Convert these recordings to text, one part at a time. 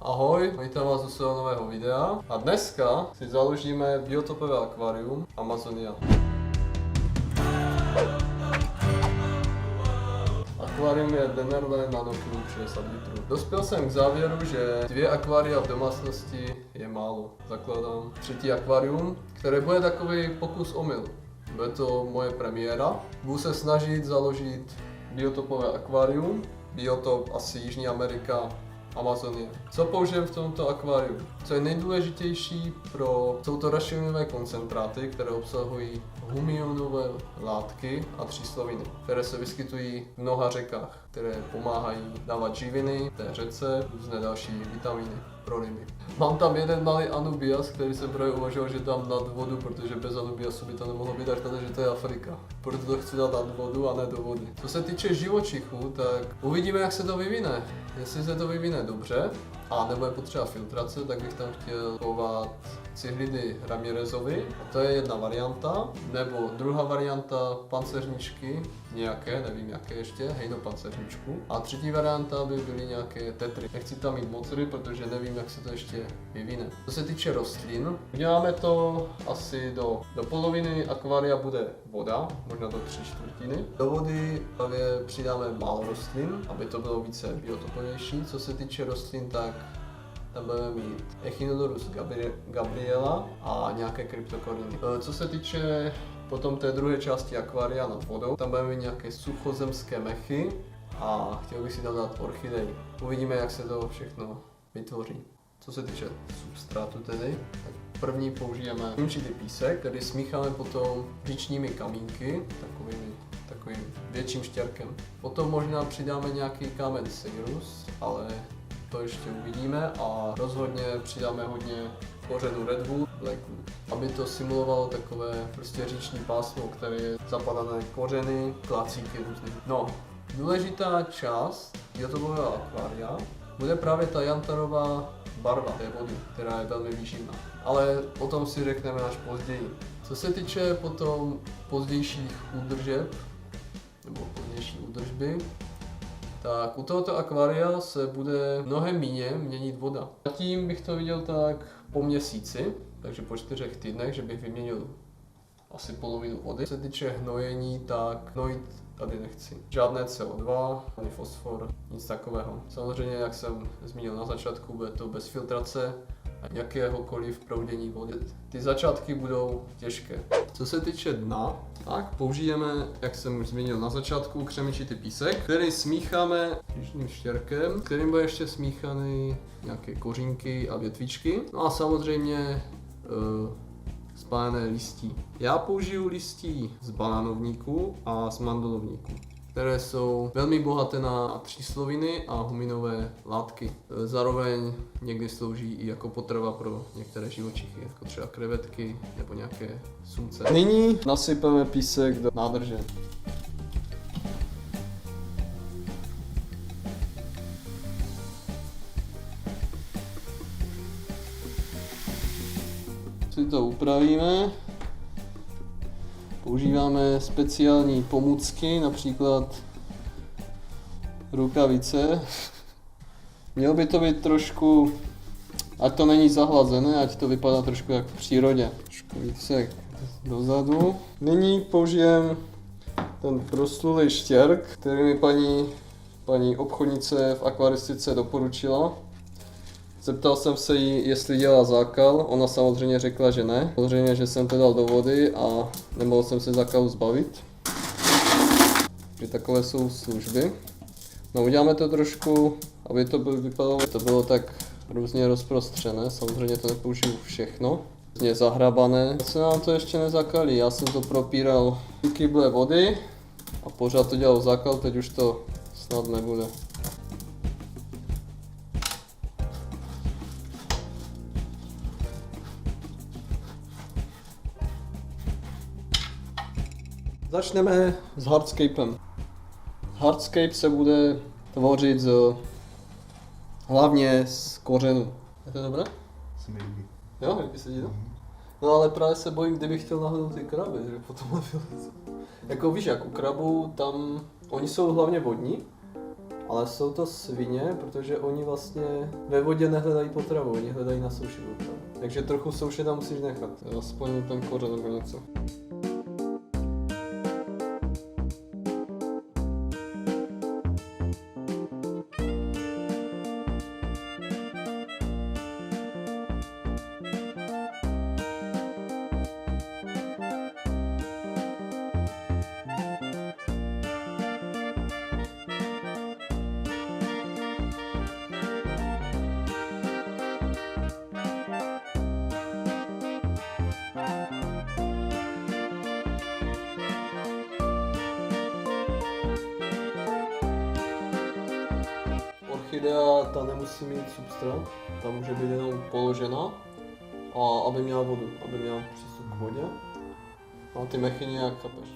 Ahoj, vítám vás u svého nového videa a dneska si založíme biotopové akvárium Amazonia. Akvárium je Dennerle Nanocube 60 litrů. Dospěl jsem k závěru, že 2 akvária v domácnosti je málo. Zakládám 3. akvárium, které bude takový pokus omyl. Bude to moje premiéra. Budu se snažit založit biotopové akvárium. Biotop asi Jižní Amerika, Amazonie. Co použijem v tomto akváriu? Co je nejdůležitější jsou to rašelinové koncentráty, které obsahují humionové látky a třísloviny, které se vyskytují v mnoha řekách, které pomáhají dávat živiny té řece, různé další vitamíny pro ryby. Mám tam jeden malý anubias, který jsem právě uvažoval, že dám nad vodu, protože bez anubiasu by to nemohlo být, až na to, že to je Afrika. Proto to chci dát nad vodu a ne do vody. Co se týče živočichů, tak uvidíme, jak se to vyvine. Jestli se to vyvine dobře a nebude potřeba filtrace, tak bych tam chtěl chovat cihlidy Ramirezovy. A to je jedna varianta, nebo druhá varianta panceřničky, nějaké, nevím jaké ještě, hejnopanceřničku. A třetí varianta by byly nějaké tetry. Nechci tam mít moc ryb, protože nevím, jak se to ještě vyvine. Co se týče rostlin, uděláme to asi do poloviny akvária bude voda, možná do 3/4. Do vody právě přidáme málo rostlin, aby to bylo více biotopovější. Co se týče rostlin, tak tam budeme mít Echinodorus gabriela a nějaké kryptokoriny. Co se týče potom té druhé části akvária nad vodou, tam budeme mít nějaké suchozemské mechy a chtěl bych si tam dát orchidej. Uvidíme, jak se to všechno vytvoří. Co se týče substrátu tedy, tak první použijeme určitý písek, který smícháme potom říčními kamínky, takovým větším štěrkem. Potom možná přidáme nějaký kámen Seirus, ale to ještě uvidíme a rozhodně přidáme hodně kořenů Redwood, Blackwood, aby to simulovalo takové prostě říční pásmo, které je zapadané kořeny, klacíky různé. No, důležitá část biotopového akvária bude právě ta jantarová barva té vody, která je velmi výživná. Ale o tom si řekneme až později. Co se týče potom pozdějších údržeb, nebo pozdější údržby, tak u tohoto akvária se bude mnohem méně měnit voda. Zatím bych to viděl tak po měsíci, takže po 4 týdnech, že bych vyměnil asi polovinu vody. Co se týče hnojení, tak hnojit tady nechci. Žádné CO2, ani fosfor, nic takového. Samozřejmě, jak jsem zmínil na začátku, bude to bez filtrace a jakéhokoliv proudění vody. Ty začátky budou těžké. Co se týče dna, tak použijeme, jak jsem už zmínil na začátku, křemičitý písek, který smícháme říčným štěrkem, kterým bude ještě smíchaný nějaké kořínky a větvičky. No a samozřejmě spálené listí. Já použiju listí z bananovníku a z mandelovníku, které jsou velmi bohaté na třísloviny a huminové látky. Zároveň někdy slouží i jako potrava pro některé živočichy, jako třeba krevetky nebo nějaké sumce. Nyní nasypeme písek do nádrže. Si to upravíme. Používáme speciální pomůcky, například rukavice. Mělo by to být trošku, ať to není zahlazené, ať to vypadá trošku jak v přírodě. Trošku více dozadu. Nyní použijem ten proslulý štěrk, který mi paní obchodnice v akvaristice doporučila. Zeptal jsem se jí, jestli dělá zákal, ona samozřejmě řekla, že ne. Samozřejmě, že jsem to dal do vody a nemohl jsem se zákalu zbavit. Takže takové jsou služby. No uděláme to trošku, aby to vypadalo, to bylo tak různě rozprostřené, samozřejmě to nepoužiju všechno. Různě zahrabané. Se nám to ještě nezakalí, já jsem to propíral kyble vody a pořád to dělal zákal, teď už to snad nebude. Začneme s hardscapem. Hardscape se bude tvořit hlavně z kořenů. Je to dobré? Se mi líbí. Jo, líbí se ti to? No ale právě se bojím, kdybych chtěl nahlídnout ty kraby, že potom nevylezou. Jako víš, jak u krabů, tam oni jsou hlavně vodní Ale jsou to svině, protože oni vlastně ve vodě nehledají potravu, oni hledají na souši potravu. Takže trochu souše tam musíš nechat, aspoň ten kořen nebo něco. Orchidea ta nemusí mít substrát, ta může být jenom položena a aby měla vodu, aby měla přístup k vodě. A ty mechy nějak chápeš.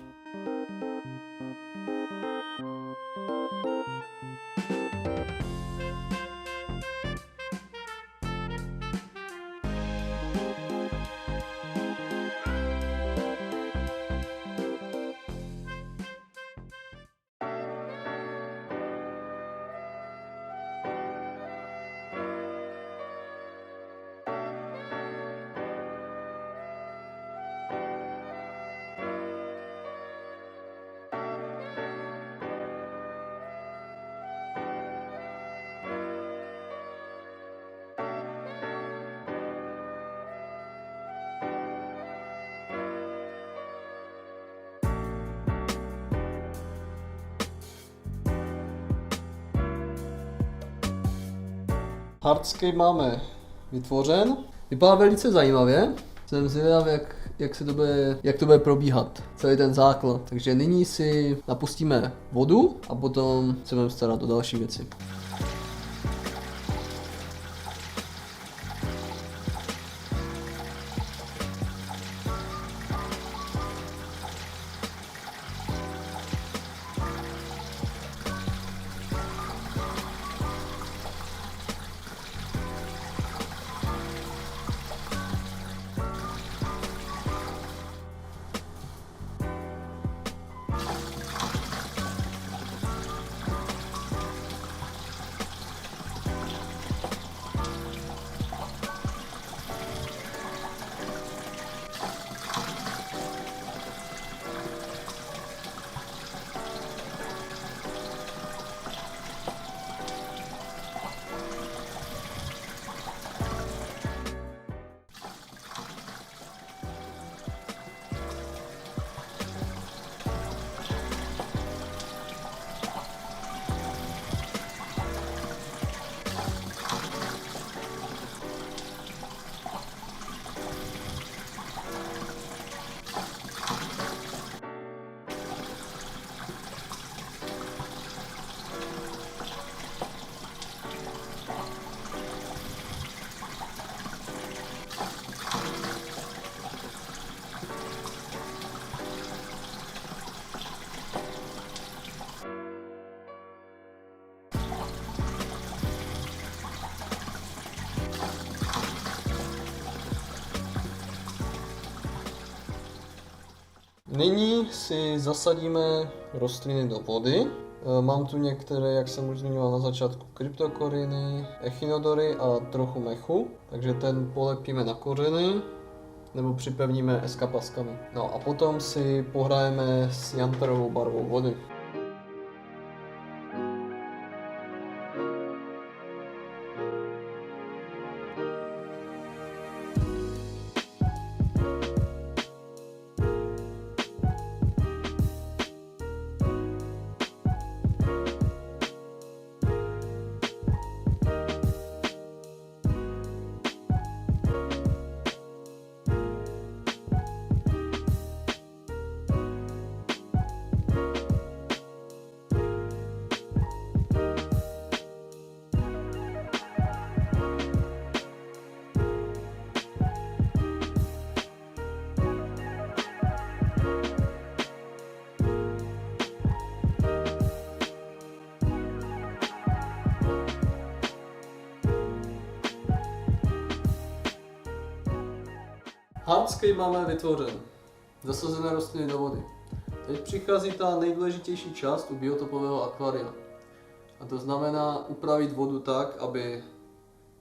Hardscape máme vytvořen. Vypadá velice zajímavě. Jsem zvědav, jak to bude probíhat, celý ten základ. Takže nyní si napustíme vodu a potom se budeme starat o další věci. Nyní si zasadíme rostliny do vody. Mám tu některé, jak jsem už zmiňoval na začátku, kryptokoriny, echinodory a trochu mechu. Takže ten polepíme na kořeny nebo připevníme eskapaskami. No a potom si pohrajeme s jantarovou barvou vody. Hardscape máme vytvořen. Zasazené rostliny do vody. Teď přichází ta nejdůležitější část u biotopového akvária. A to znamená upravit vodu tak, aby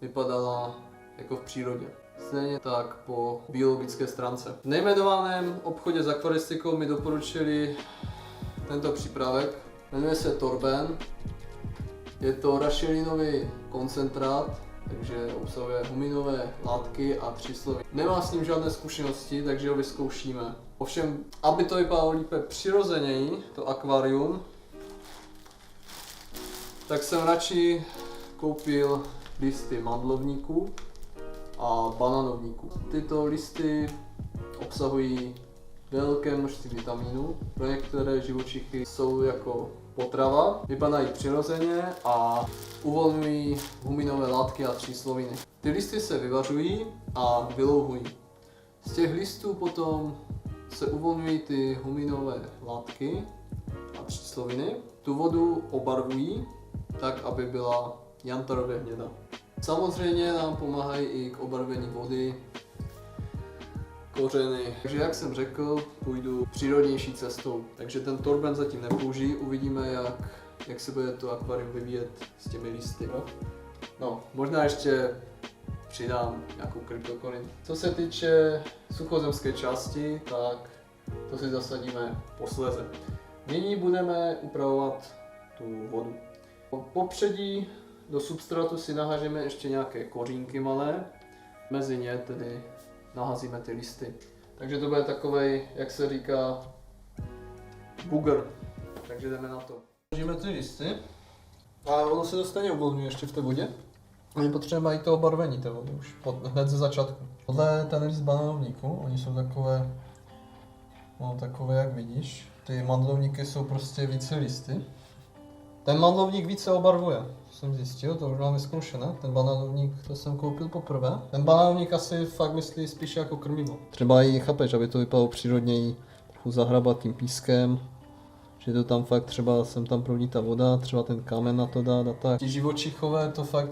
vypadala jako v přírodě. Stejně tak po biologické stránce. V nejmenovaném obchodě s akvaristikou mi doporučili tento přípravek. Jmenuje se Torben. Je to rašelinový koncentrát, takže obsahuje huminové látky a příslovy. Nemám s ním žádné zkušenosti, takže ho vyzkoušíme. Ovšem, aby to vypadalo lépe přirozeněji, to akvárium, tak jsem radši koupil listy mandlovníků a bananovníků. Tyto listy obsahují velké množství vitaminů. Pro některé živočichy jsou jako potrava, vypadají přirozeně a uvolňují huminové látky a třísloviny. Ty listy se vyvařují a vylouhují. Z těch listů potom se uvolňují ty huminové látky a třísloviny. Tu vodu obarvují tak, aby byla jantarově hnědá. Samozřejmě nám pomáhají i k obarvení vody kořeny. Takže jak jsem řekl, půjdu přírodnější cestou. Takže ten Torben zatím nepoužijí, uvidíme jak se bude to akvárium vyvíjet s těmi listy. No, možná ještě přidám nějakou kryptokorin. Co se týče suchozemské části, tak to si zasadíme posléze. Nyní budeme upravovat tu vodu. Popředí do substrátu si nahážeme ještě nějaké kořínky malé, mezi ně tedy naházíme ty listy. Takže to bude takovej, jak se říká, bugr. Takže jdeme na to. Naházíme ty listy a ono se to stejně uvolňuje ještě v té vodě. A my potřebujeme i to obarvení té vody už hned ze začátku. Tohle je ten list bananovníku, oni jsou takové, no takové jak vidíš. Ty mandlovníky jsou prostě více listy. Ten mandlovník více obarvuje, to jsem zjistil, to už mám vyzkoušené. Ten bananovník, to jsem koupil poprvé. Ten bananovník asi fakt myslí spíš jako krmivo. Třeba i chápeš, aby to vypadalo přírodněji, trochu zahrabat tím pískem, že to tam fakt třeba sem tam proudí ta voda, třeba ten kámen na to dát a tak. Ti živočichové to fakt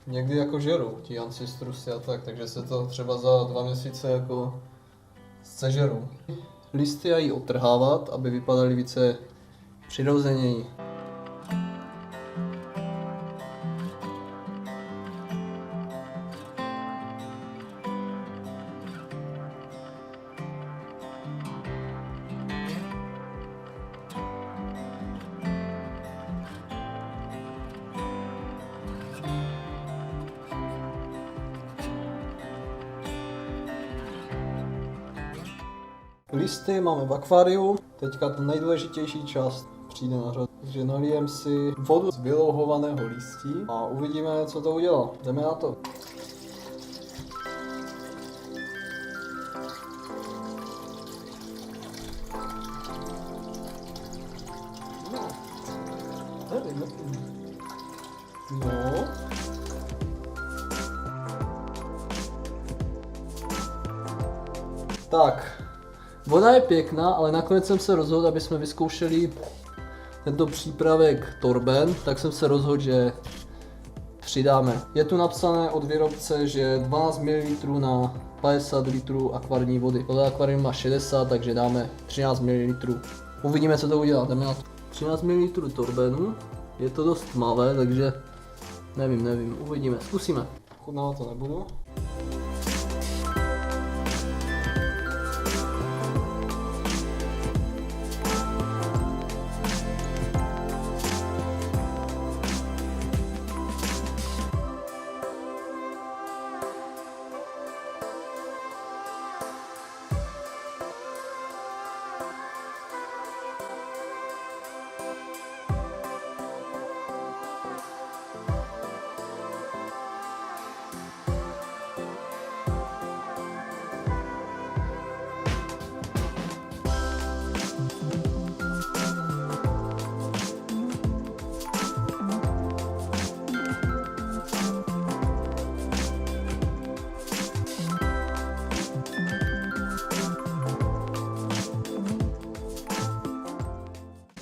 někdy jako žerou, ti ancestrusy a tak, takže se to třeba za 2 měsíce jako sežerou. Listy mají otrhávat, aby vypadaly více přirozeněji. Listy máme v akváriu, teďka ta nejdůležitější část přijde na řadu. Takže nalijem si vodu z vylouhovaného listí a uvidíme, co to udělá. Jdeme na to. No. Tak, voda je pěkná, ale nakonec jsem se rozhodl, aby jsme vyzkoušeli tento přípravek Torben, tak jsem se rozhodl, že přidáme. Je tu napsané od výrobce, že 12 ml na 50 litrů akvarní vody. Tohle akvarium má 60, takže dáme 13 ml. Uvidíme, co to udělá, jdeme na to. 13 ml Torbenu, je to dost tmavé, takže nevím, uvidíme, zkusíme. Chutnávat to nebudu.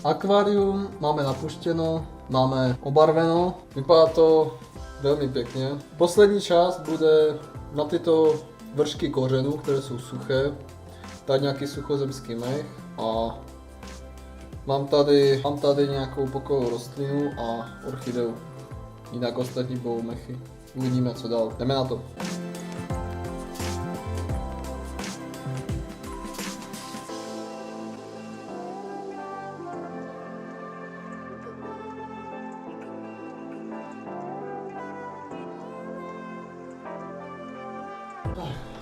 Akvárium máme napuštěno, máme obarveno, vypadá to velmi pěkně. Poslední část bude na tyto vršky kořenů, které jsou suché, dát nějaký suchozemský mech a Mám tady nějakou pokojovou rostlinu a orchideu. Jinak ostatní budou mechy. Uvidíme, co dál. Jdeme na to.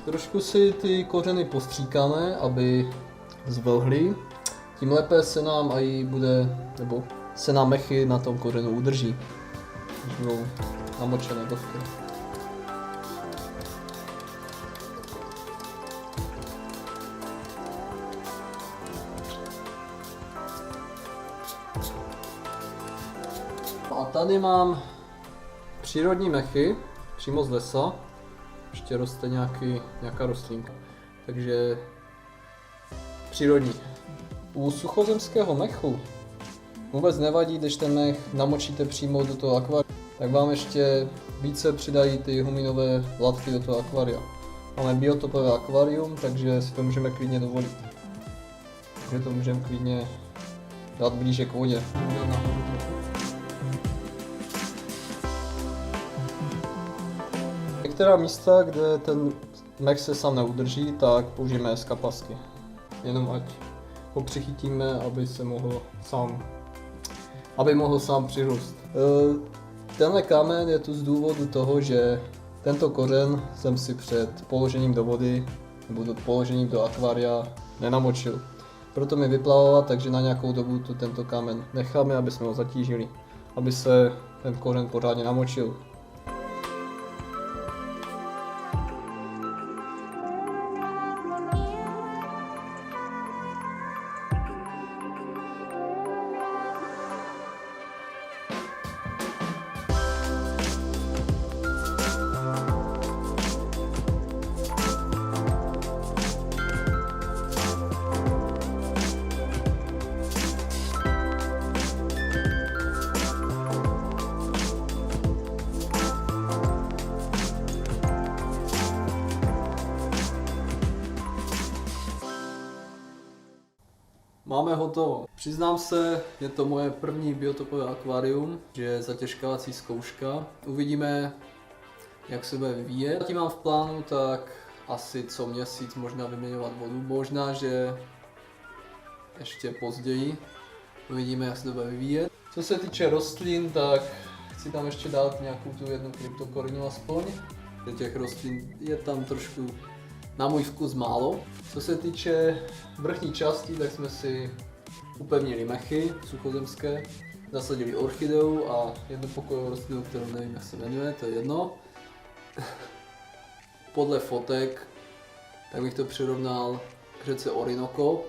Trošku si ty kořeny postříkáme, aby zvlhly. Tím lépe se nám aj bude, nebo se nám mechy na tom kořenu udrží, když budou namočené dovky. A tady mám přírodní mechy, přímo z lesa. Ještě roste nějaká rostlinka, takže přírodní. U suchozemského mechu vůbec nevadí, když ten mech namočíte přímo do toho akvaria, tak vám ještě více přidají ty huminové látky do toho akvaria. Máme biotopové akvarium, takže si to můžeme klidně dovolit. Takže to můžeme klidně dát blíže k vodě. Některá místa, kde ten mech se sám neudrží, tak použijeme skapasky. Jenom ať ho přichytíme, aby mohl sám přirůst. Tenhle kámen je tu z důvodu toho, že tento kořen jsem si před položením do vody nebo položením do akvária nenamočil. Proto mi vyplavala, takže na nějakou dobu tu tento kámen necháme, aby jsme ho zatížili, aby se ten kořen pořádně namočil. Máme hotovo. Přiznám se, je to moje první biotopové akvárium, že je zatěžkávací zkouška. Uvidíme, jak se bude vyvíjet. Zatím mám v plánu tak asi co měsíc možná vyměňovat vodu. Možná, že ještě později. Uvidíme, jak se to bude vyvíjet. Co se týče rostlin, tak chci tam ještě dát nějakou tu jednu kryptokorinu aspoň. Těch rostlin je tam trošku na můj vkus málo. Co se týče vrchní části, tak jsme si upevnili mechy suchozemské, zasadili orchideu a jednu pokojovou rostlinu, kterou nevím, jak se jmenuje, to je jedno. Podle fotek, tak bych to přirovnal k řece Orinoco,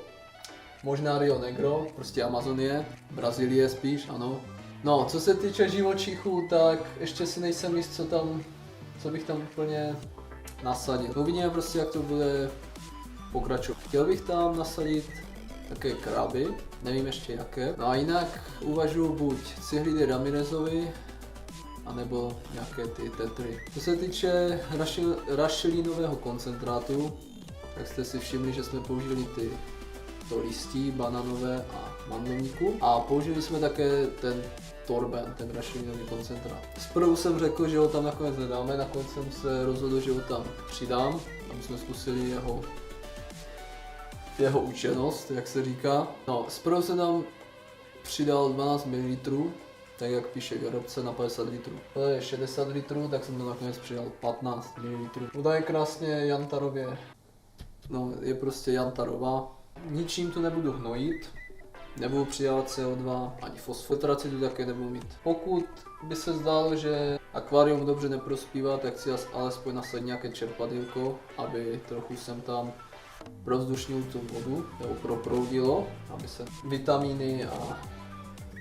možná Rio Negro, prostě Amazonie, Brazílie spíš, ano. No, co se týče živočichů, tak ještě si nejsem jist, co bych tam úplně nasadit. Uvidíme prostě, jak to bude pokračovat. Chtěl bych tam nasadit také kraby, nevím ještě jaké. No a jinak uvažuji buď Cyhridy Ramirezovi, anebo nějaké ty tetry. Co se týče rašelinového koncentrátu, tak jste si všimli, že jsme použili to listí bananové a mandlníku. A použili jsme také ten torben, ten rašelinový koncentrát. Zprvu jsem řekl, že ho tam nakonec nedáme, nakonec jsem se rozhodl, že ho tam přidám, aby jsme zkusili jeho účinnost, jak se říká. No, zprvu jsem tam přidal 12 ml, tak jak píše výrobce na 50 litrů. To je 60 litrů, tak jsem to nakonec přidal 15 ml. Voda je krásně jantarově, no je prostě jantarová. Ničím to nebudu hnojit. Nebudu přidávat CO2 ani fosfotraci tu také nebudu mít. Pokud by se zdálo, že akvárium dobře neprospívá, tak si alespoň nasadit nějaké čerpadýlko, aby trochu sem tam provzdušnil tu vodu, nebo proproudilo, aby se vitamíny a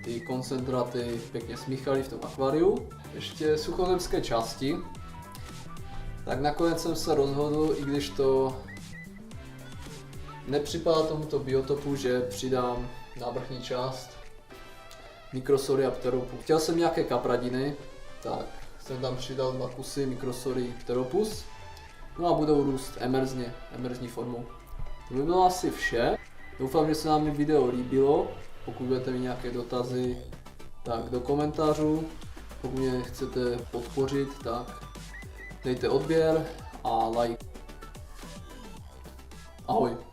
ty koncentráty pěkně smíchaly v tom akváriu. Ještě suchozemské části. Tak nakonec jsem se rozhodl, i když to nepřipadá tomuto biotopu, že přidám na vrchní část Microsoria pteropus. Chtěl jsem nějaké kapradiny, tak jsem tam přidal 2 kusy Microsoria pteropus. No a budou růst emerzní formou. To by bylo asi vše. Doufám, že se nám video líbilo. Pokud budete mít nějaké dotazy, tak do komentářů. Pokud mě chcete podpořit, tak dejte odběr a like. Ahoj.